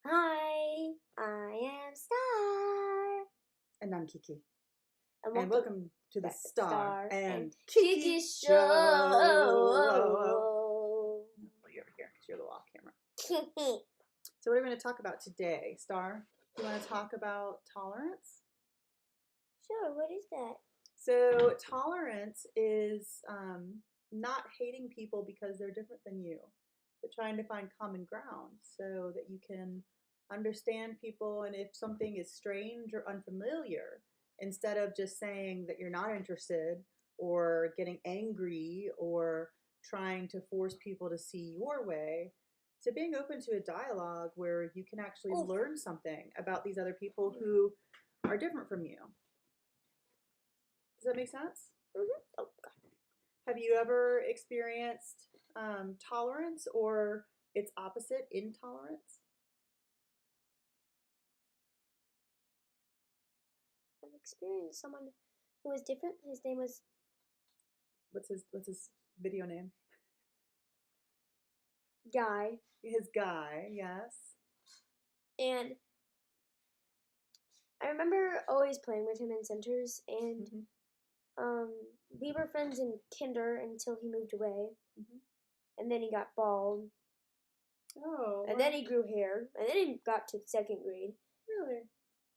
Hi, I am Star. And I'm Kiki. And And welcome to the back to Star and Kiki Kiki Show. Show. I'll put you over here because you're the off camera. So what are we going to talk about today, Star? Do you want to talk about tolerance? Sure, what is that? So tolerance is not hating people because they're different than you, but trying to find common ground so that you can understand people, and if something is strange or unfamiliar, instead of just saying that you're not interested or getting angry or trying to force people to see your way, so being open to a dialogue where you can actually learn something about these other people who are different from you. Does that make sense? Mm-hmm. Oh, God. Have you ever experienced tolerance or its opposite, intolerance? I've experienced someone who was different. His name was What's his video name? Guy. His guy, yes. And I remember always playing with him in centers, and we were friends in kinder until he moved away. And then he got bald. Oh. And then he grew hair. And then he got to second grade. Really?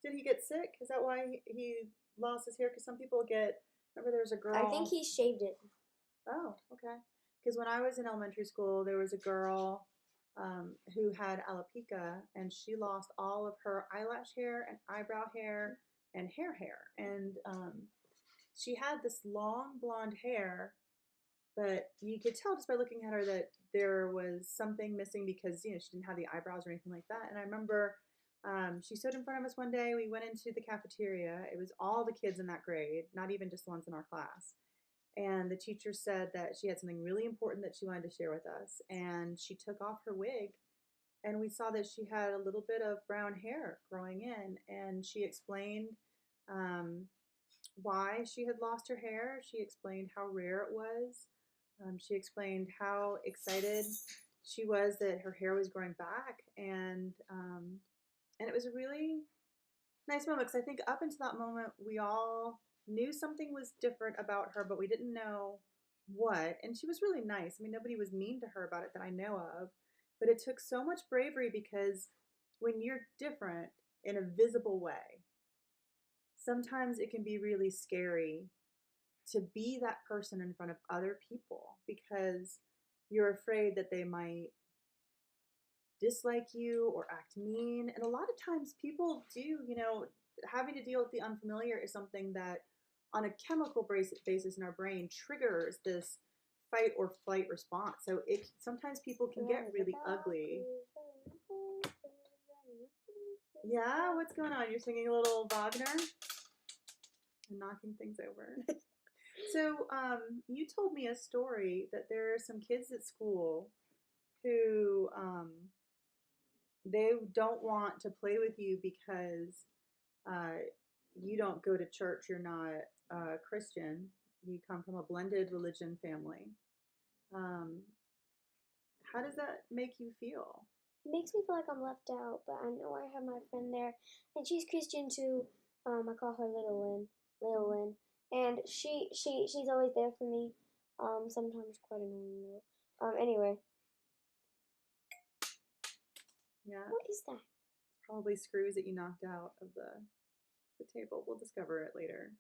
Did he get sick? Is that why he lost his hair? Because some people get. Remember, there was a girl. I think he shaved it. Oh, okay. Because when I was in elementary school, there was a girl who had alopecia, and she lost all of her eyelash hair and eyebrow hair and hair. And she had this long blonde hair, but you could tell just by looking at her that there was something missing because, she didn't have the eyebrows or anything like that. And I remember she stood in front of us one day. We went into the cafeteria. It was all the kids in that grade, not even just the ones in our class. And the teacher said that she had something really important that she wanted to share with us. And she took off her wig, and we saw that she had a little bit of brown hair growing in. And she explained why she had lost her hair. She explained how rare it was. She explained how excited she was that her hair was growing back. And it was a really nice moment, because I think up until that moment, we all knew something was different about her, but we didn't know what. And she was really nice. I mean, nobody was mean to her about it that I know of. But it took so much bravery, because when you're different in a visible way, sometimes it can be really scary to be that person in front of other people, because you're afraid that they might dislike you or act mean. And a lot of times people do, having to deal with the unfamiliar is something that on a chemical basis in our brain triggers this fight or flight response. So sometimes people can get really ugly. Yeah, what's going on? You're singing a little Wagner and knocking things over. So you told me a story that there are some kids at school who they don't want to play with you because you don't go to church, you're not Christian, you come from a blended religion family. How does that make you feel? It makes me feel like I'm left out, but I know I have my friend there, and she's Christian too. I call her Little Lynn, and she's always there for me. Sometimes quite annoying though. Anyway. Yeah. What is that? Probably screws that you knocked out of the table. We'll discover it later.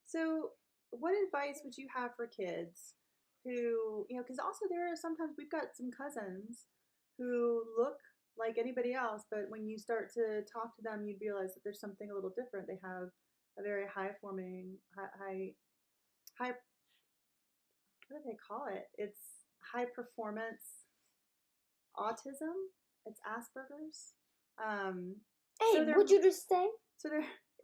So what advice would you have for kids who, because also there are sometimes we've got some cousins who look like anybody else, but when you start to talk to them, you'd realize that there's something a little different. They have a very high, what do they call it? It's high performance autism. It's Asperger's. Hey, so what'd you just say? So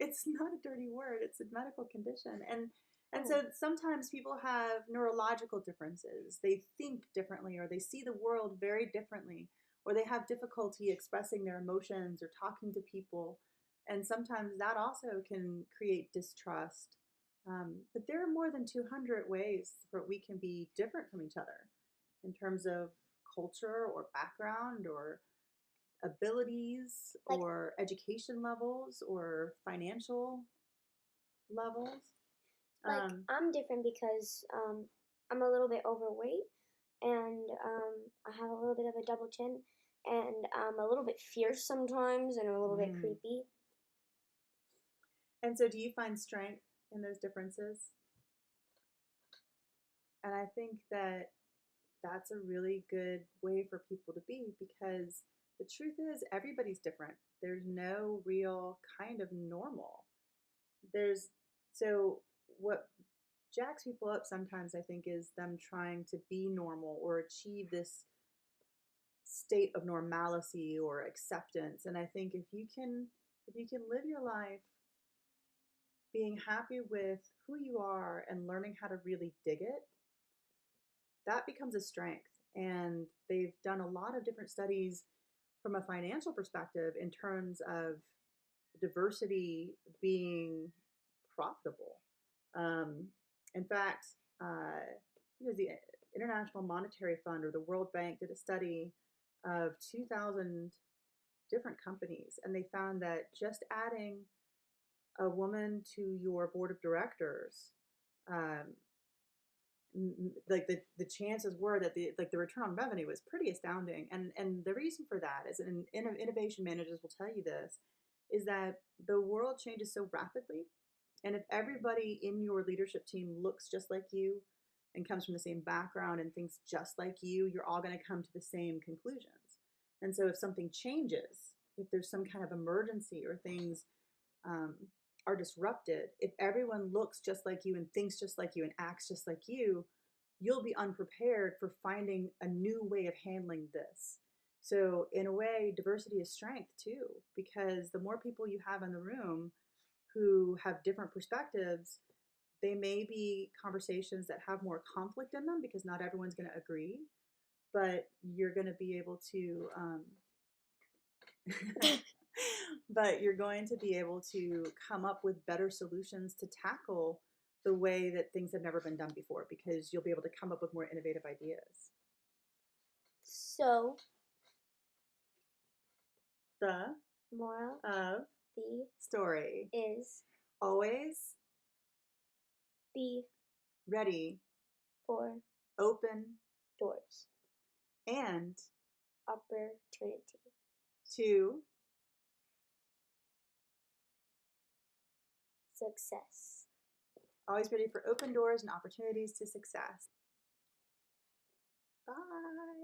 it's not a dirty word. It's a medical condition. And so sometimes people have neurological differences. They think differently, or they see the world very differently, or they have difficulty expressing their emotions or talking to people. And sometimes that also can create distrust. But there are more than 200 ways where we can be different from each other in terms of culture or background or abilities Like or education levels or financial levels. like Um, I'm different because I'm a little bit overweight and I have a little bit of a double chin and I'm a little bit fierce sometimes and a little bit mm. creepy. And so, do you find strength in those differences? And I think that that's a really good way for people to be because the truth is everybody's different. There's no real kind of normal. There's so what jacks people up sometimes I think is them trying to be normal or achieve this state of normalcy or acceptance. And I think if you can live your life being happy with who you are and learning how to really dig it, that becomes a strength. And they've done a lot of different studies from a financial perspective in terms of diversity being profitable. Um, in fact, it was the International Monetary Fund or the World Bank did a study of 2,000 different companies, and they found that just adding a woman to your board of directors, um, like the chances were that the return on revenue was pretty astounding. And the reason for that is, and innovation managers will tell you this, is that the world changes so rapidly, and if everybody in your leadership team looks just like you and comes from the same background and thinks just like you're all going to come to the same conclusions. And so if something changes, if there's some kind of emergency or things um, are disrupted, if everyone looks just like you and thinks just like you and acts just like you'll be unprepared for finding a new way of handling this. So, in a way, diversity is strength too, because the more people you have in the room who have different perspectives, they may be conversations that have more conflict in them because not everyone's going to agree, but you're going to be able to but you're going to be able to come up with better solutions to tackle the way that things have never been done before because you'll be able to come up with more innovative ideas. So, The moral of the story: is always be ready, for open, doors. and Opportunity. to Success. always ready for open doors and opportunities to success. Bye.